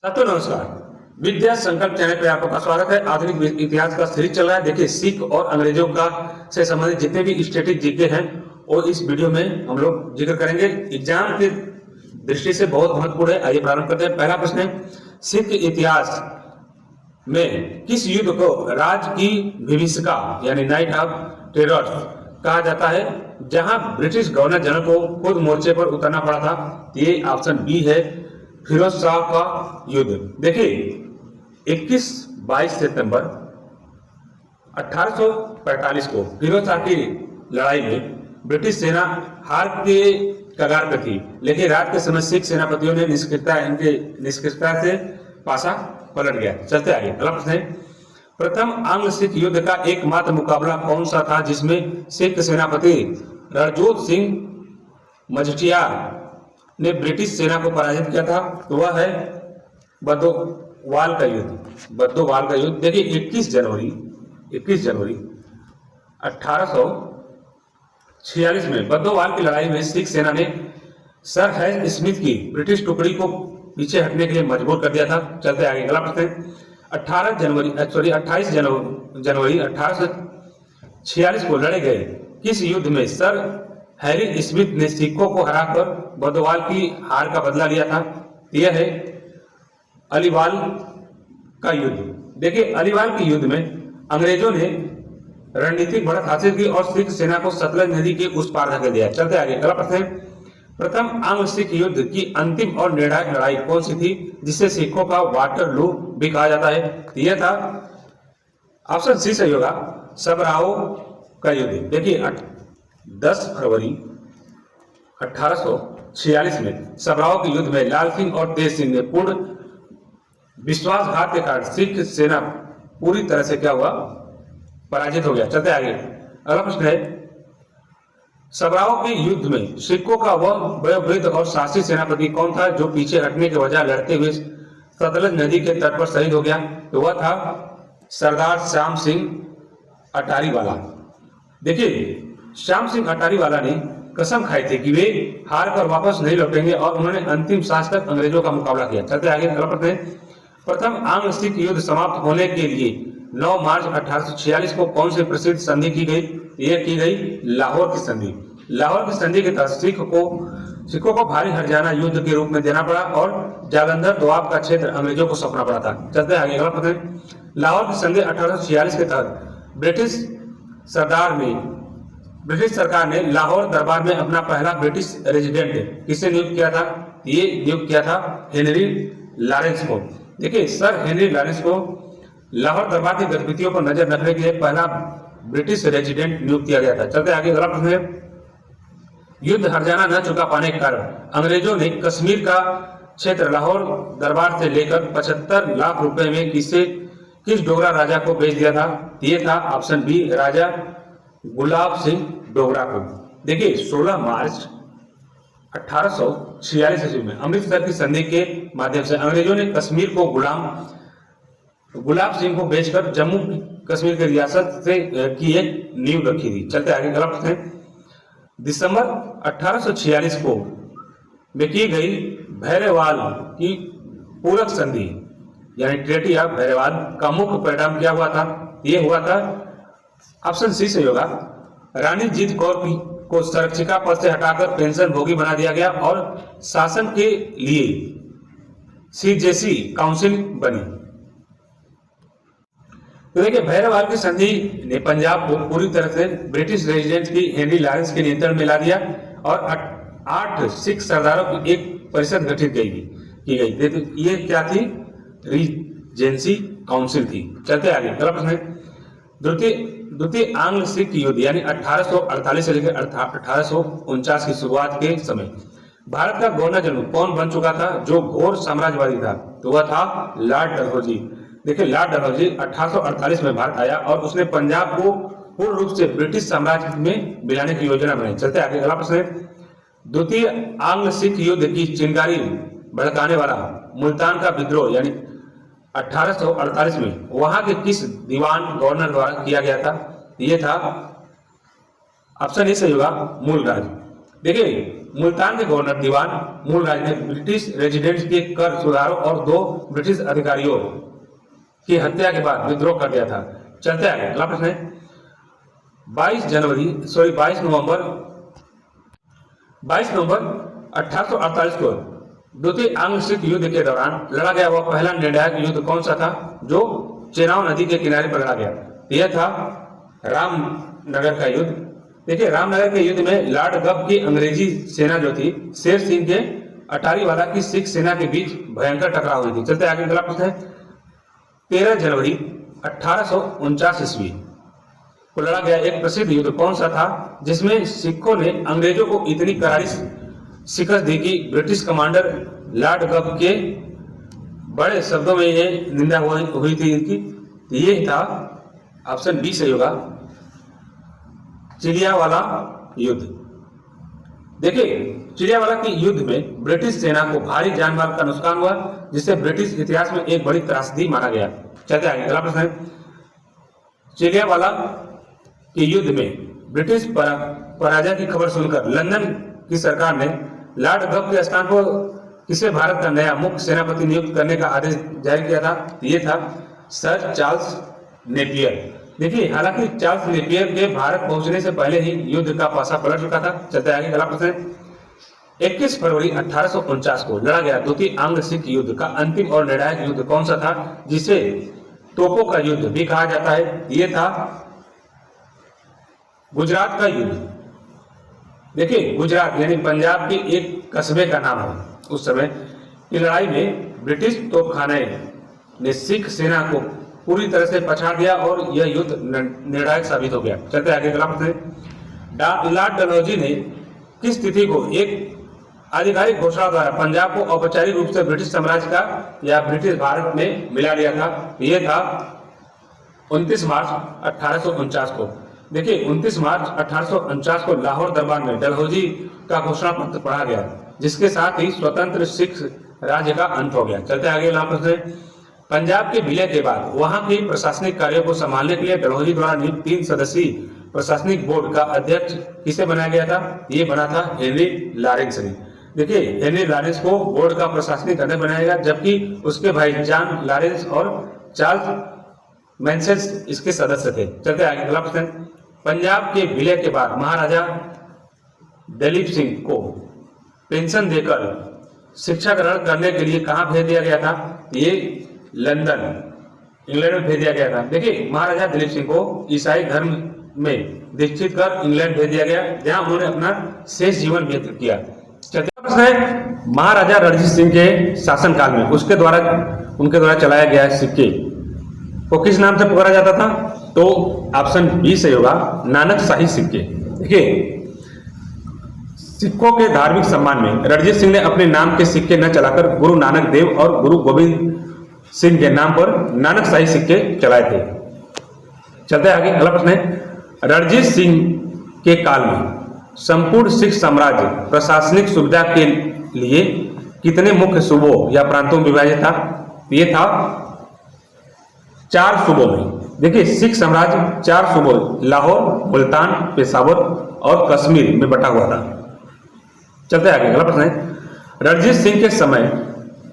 साथियों नमस्कार। विद्या संकल्प चैनल पे आपका स्वागत है। आधुनिक इतिहास का सीरीज चल रहा है। देखिए, सिख और अंग्रेजों का से संबंधित जितने भी स्ट्रेटेजिक जीके हैं और इस वीडियो में हम लोग जिक्र करेंगे। एग्जाम की दृष्टि से बहुत महत्वपूर्ण है। आइए प्रारंभ करते हैं। पहला प्रश्न है, सिख इतिहास में किस युद्ध को राज की विभीषिका यानी नाइट ऑफ टेरर्स कहा जाता है, जहां ब्रिटिश गवर्नर जनरल को खुद मोर्चे पर उतरना पड़ा था? ये ऑप्शन बी है, फिरोज शाह का युद्ध। देखिए, 21-22 सितंबर 1845 को फिरोज शाह की लड़ाई में ब्रिटिश सेना हार के कगार पर थी, लेकिन रात के समय सिख सेनापतियों ने निष्क्रियता से पासा पलट गया। चलते आगे। अगला प्रश्न है, प्रथम आंग्ल सिख युद्ध का एकमात्र मुकाबला कौन सा था जिसमें सिख सेनापति रणजोत सिंह मजटियार ने ब्रिटिश सेना को पराजित किया था? तो वह है बद्दोवाल का युद्ध। बद्दोवाल का युद्ध। देखिए, 21 जनवरी 1846 में बद्दोवाल की लड़ाई में सिख सेना ने सर हैज स्मिथ की ब्रिटिश टुकड़ी को पीछे हटने के लिए मजबूर कर दिया था। चलते आगे। अगला प्रश्न है, 28 जनवरी 1846 को लड़े गए किस युद्ध में सर हैरी स्मिथ ने सिखों को हराकर बद्दोवाल की हार का बदला लिया था? यह है अलीवाल का युद्ध। देखिए, अलीवाल के युद्ध में अंग्रेजों ने रणनीतिक बढ़त हासिल की और सिख सेना को सतलज नदी के उस पार धकेल दिया। चलते आगे। अगला प्रश्न है, प्रथम आंग्ल सिख युद्ध की अंतिम और निर्णायक लड़ाई कौन सी थी जिसे सिखों का वाटरलू भी कहा जाता है? यह था ऑप्शन सी सही होगा, सबराओ का युद्ध। देखिए, 10 फरवरी 1846 में सबराओ के युद्ध में लाल सिंह और तेज सिंह ने पूर्ण विश्वासघात के कारण सिख सेना पूरी तरह से क्या हुआ, पराजित हो गया। चलते आगे। अगला प्रश्न है, सबराओ के युद्ध में सिखों का वह वयोवृद्ध और साहसी सेनापति कौन था जो पीछे हटने के बजाय लड़ते हुए सतलज नदी के तट पर शहीद हो गया? तो वह था सरदार श्याम सिंह अटारीवाला। देखिए, श्याम सिंह अटारीवाला ने कसम खाई थी कि वे हार कर वापस नहीं लौटेंगे और उन्होंने अंतिम सांस तक अंग्रेजों का मुकाबला किया। चलते आगे। अगला प्रश्न है, प्रथम आंग्ल सिख युद्ध समाप्त होने के लिए 9 मार्च 1846 को कौन सी प्रसिद्ध संधि की गई? यह की गई लाहौर की संधि। लाहौर की संधि के तहत सिखों को भारी हर्जाना युद्ध के रूप में देना पड़ा और जालंधर दोआब का क्षेत्र अंग्रेजों को सौंपना पड़ा था। चलते आगे। अगला प्रश्न है, लाहौर की संधि 1846 के तहत ब्रिटिश सरकार ने लाहौर दरबार में अपना पहला ब्रिटिश रेजिडेंट किसे नियुक्त किया था? ये नियुक्त किया था हेनरी लॉरेंस को। देखिए, सर हेनरी लॉरेंस को लाहौर दरबार की गतिविधियों पर नजर रखने के लिए पहला ब्रिटिश रेजिडेंट नियुक्त किया गया था। चलते आगे। अगला प्रश्न है, युद्ध हर्जाना न चुका पाने के कारण अंग्रेजों ने कश्मीर का क्षेत्र लाहौर दरबार से लेकर 75 लाख रुपए में किस डोगरा राजा को बेच दिया था? ये था ऑप्शन बी, राजा गुलाब सिंह डोगरा को। देखिए, 16 मार्च 1846 ईस्वी में अमृतसर की संधि के माध्यम से अंग्रेजों ने कश्मीर को गुलाब सिंह को बेचकर जम्मू कश्मीर की रियासत से की एक नींव रखी थी। चलते आगे। अगला प्रश्न है, दिसंबर 1846 को में की गई भैरवाल की पूरक संधि यानी ट्रीटी ऑफ भैरवाल का मुख्य परिणाम क्या हुआ था? यह हुआ था ऑप्शन सी से होगा, रानी जीत कौर को संरक्षिका पद से हटाकर पेंशन भोगी बना दिया गया और शासन के लिए सीजेसी काउंसिल बनी। तो देखिए, भैरवाल की संधि ने पंजाब को पूरी तरह से ब्रिटिश रेजिडेंट की हेनरी लॉरेंस के नियंत्रण में ला दिया और 8 सिख सरदारों की एक परिषद गठित की गई। ये क्या थी? रीजेंसी काउंसिल थी। चलते आगे। अगला प्रश्न है, द्वितीय आंग्ल सिख युद्ध यानी 1848 से लेकर 1849 की शुरुआत के समय भारत का गवर्नर जनरल कौन बन चुका था जो घोर साम्राज्यवादी था? तो वह था लॉर्ड डलहौजी। देखिए, लॉर्ड डलहौजी 1848 में भारत आया और उसने पंजाब को पूर्ण रूप से ब्रिटिश साम्राज्य में मिलाने की योजना बनाई। चलते आगे। अगला प्रश्न है, द्वितीय आंग्ल सिख युद्ध की चिंगारी भड़काने वाला मुल्तान का विद्रोह यानी 1848 में वहां के किस दीवान गवर्नर द्वारा किया गया था? यह था ऑप्शन ए सही होगा, मूलराज। देखिए, मुल्तान के गवर्नर दीवान मूल राज ने ब्रिटिश रेजिडेंट्स के कर सुधारों और 2 ब्रिटिश अधिकारियों की हत्या के बाद विद्रोह कर दिया था। चलते आगे, अगला प्रश्न है 22 नवंबर 1848 को द्वितीय आंग्ल सिख युद्ध के दौरान लड़ा गया वह पहला निर्णायक युद्ध कौन सा था जो चेनाब नदी के किनारे पर लड़ा गया? यह था रामनगर का युद्ध। देखिए, रामनगर के युद्ध में लॉर्ड गब की अंग्रेजी सेना जो थी शेर सिंह के अटारीवाला की सिख सेना के बीच भयंकर टकराव हुई थी। चलते आगे, अगला प्रश्न है 13 जनवरी 1849 ईस्वी को लड़ा गया एक प्रसिद्ध युद्ध कौन सा था जिसमें सिखों ने अंग्रेजों को इतनी करारी शिकस्त दी कि ब्रिटिश कमांडर लॉर्ड गब के बड़े शब्दों में ये निंदा हुई थी इनकी? ये था ऑप्शन बी सही होगा, चिड़ियावाला युद्ध। देखिए, चिड़ियावाला के युद्ध में ब्रिटिश सेना को भारी जान माल का नुकसान हुआ जिससे ब्रिटिश इतिहास में एक बड़ी त्रासदी माना गया। चलते आगे, अगला प्रश्न है चिड़ियावाला के युद्ध में ब्रिटिश पराजय की खबर सुनकर लंदन की सरकार ने लॉर्ड गब के स्थान पर किसे भारत का नया मुख्य सेनापति नियुक्त करने का आदेश जारी किया था? ये था सर चार्ल्स नेपियर। देखिए, हालांकि चार्ल्स नेपियर के भारत पहुंचने से पहले ही युद्ध का पासा पलट चुका था। चलते आगे, अगला प्रश्न 21 फरवरी 1849 को लड़ा गया द्वितीय आंग्ल सिख युद्ध का अंतिम और निर्णायक युद्ध कौन सा था जिसे तोपों का युद्ध भी कहा जाता है? ये था गुजरात का युद्ध। देखिए, गुजरात यानी पंजाब के एक कस्बे का नाम है। उस समय की लड़ाई में ब्रिटिश तोपखाने ने सिख सेना को पूरी तरह से पछाड़ दिया और यह युद्ध निर्णायक साबित हो गया। चलते आगे, अगला प्रश्न लॉर्ड डलहौजी ने किस तिथि को एक आधिकारिक घोषणा द्वारा पंजाब को औपचारिक रूप से ब्रिटिश साम्राज्य का या ब्रिटिश भारत में मिला दिया था? यह था 29 मार्च 1849 को। देखिए, 29 मार्च 1849 को लाहौर दरबार में डलहौजी का घोषणा पत्र पढ़ा गया जिसके साथ ही स्वतंत्र सिख राज्य का अंत हो गया। चलते आगे, पंजाब के विलय के बाद वहां के प्रशासनिक कार्यों को संभालने के लिए डलहौजी द्वारा नियुक्त 3 सदस्यीय प्रशासनिक बोर्ड का अध्यक्ष किसे बनाया गया था? ये बना था हेनरी लॉरेंस ने। देखिए, हेनरी लॉरेंस को बोर्ड का प्रशासनिक अध्यक्ष बनाया गया जबकि उसके भाई जॉन लॉरेंस और चार्ल्स मैनसेस इसके सदस्य थे। चलते आगे, अगला प्रश्न पंजाब के विलय के बाद महाराजा दलीप सिंह को पेंशन देकर शिक्षा ग्रहण करने के लिए कहां भेज दिया गया था? ये लंदन, इंग्लैंड में भेज दिया गया था। देखिए, महाराजा दलीप सिंह को ईसाई धर्म में दीक्षित कर इंग्लैंड भेज दिया गया जहां उन्होंने अपना शेष जीवन व्यतीत किया। चौथा प्रश्न है महाराजा रणजीत सिंह के शासनकाल में उनके द्वारा चलाया गया सिक्के को किस नाम से पुकारा जाता था? तो ऑप्शन बी सही होगा, नानक शाही सिक्के। देखिए, सिखों के धार्मिक सम्मान में रणजीत सिंह ने अपने नाम के सिक्के न चलाकर गुरु नानक देव और गुरु गोविंद सिंह के नाम पर नानक शाही सिक्के चलाए थे। चलते आगे, अगला प्रश्न है रणजीत सिंह के काल में संपूर्ण सिख साम्राज्य प्रशासनिक सुविधा के लिए कितने मुख्य सूबों या प्रांतों में विभाजित था? ये था 4 सूबों में। देखिए, सिख साम्राज्य 4 सूबों लाहौर, मुल्तान, पेशावर और कश्मीर में बटा हुआ था। चलते आगे, अगला प्रश्न है रणजीत सिंह के समय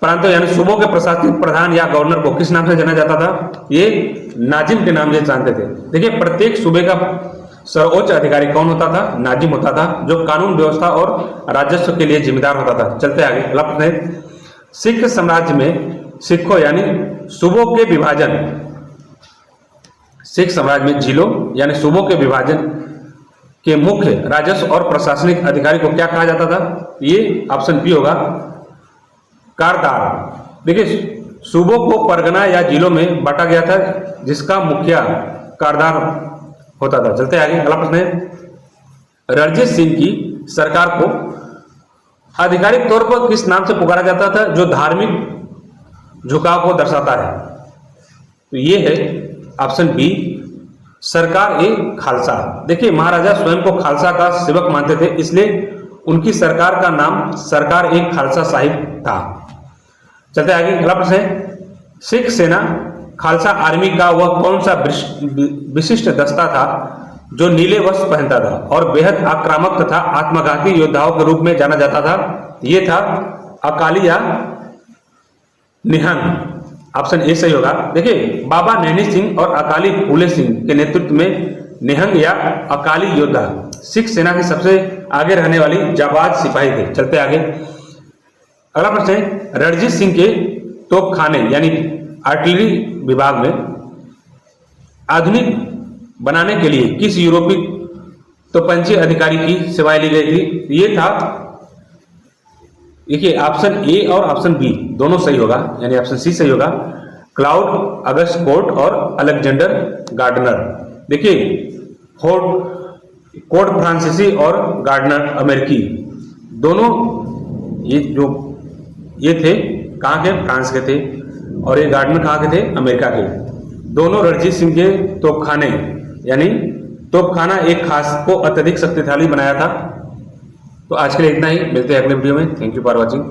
प्रांतों यानी सूबों के प्रशासनिक प्रधान या गवर्नर को किस नाम से जाना जाता था? ये नाजिम के नाम से जानते थे। देखिए, प्रत्येक सूबे का सर्वोच्च अधिकारी कौन होता था? नाजिम होता था जो कानून व्यवस्था और राजस्व के लिए जिम्मेदार होता था। चलते आगे, अगला प्रश्न है सिख साम्राज्य में सिखों यानी सूबों के विभाजन, सिख साम्राज्य में जिलों यानी सूबों के विभाजन के मुख्य राजस्व और प्रशासनिक अधिकारी को क्या कहा जाता था? ये ऑप्शन बी होगा, कारदार। देखिए, सूबों को परगना या जिलों में बांटा गया था जिसका मुखिया कारदार होता था। चलते आगे, अगला प्रश्न है रणजीत सिंह की सरकार को आधिकारिक तौर पर किस नाम से पुकारा जाता था जो धार्मिक झुकाव को दर्शाता है? तो ये है ऑप्शन बी, सरकार ए खालसा। देखिए, महाराजा स्वयं को खालसा का सेवक मानते थे इसलिए उनकी सरकार का नाम सरकार ए खालसा साहिब था। चलते आगे, अगला प्रश्न है सिख सेना खालसा आर्मी का वह कौन सा विशिष्ट दस्ता था जो नीले वस्त्र पहनता था और बेहद आक्रामक तथा आत्मघाती योद्धाओं के रूप में जाना जाता था, ये था अकाली या निहंग। ऑप्शन ए सही होगा। देखिए, बाबा नैनी सिंह और अकाली फूले सिंह के नेतृत्व में निहंग या अकाली योद्धा सिख सेना की सबसे आगे रहने वाली जाबाज सिपाही थे। चलते आगे, अगला प्रश्न है, रणजीत सिंह के तोपखाने यानी आर्टिलरी विभाग में आधुनिक बनाने के लिए किस यूरोपीय तोपंचे अधिकारी की सेवाएं ली गई थी? ये था, देखिए ऑप्शन ए और ऑप्शन बी दोनों सही होगा, यानी ऑप्शन सी सही होगा, क्लाउड अगस्ट कोर्ट और अलेक्जेंडर गार्डनर। देखिए, कोर्ट फ्रांसीसी और गार्डनर अमेरिकी, दोनों ये थे कहाँ के? फ्रांस के थे, और ये गार्डनर कहाँ के थे? अमेरिका के। दोनों रणजीत सिंह के तोपखाने यानी तोपखाना एक खास को अत्यधिक शक्तिशाली बनाया था। तो आज के लिए इतना ही, मिलते हैं अगले वीडियो में। Thank you for watching.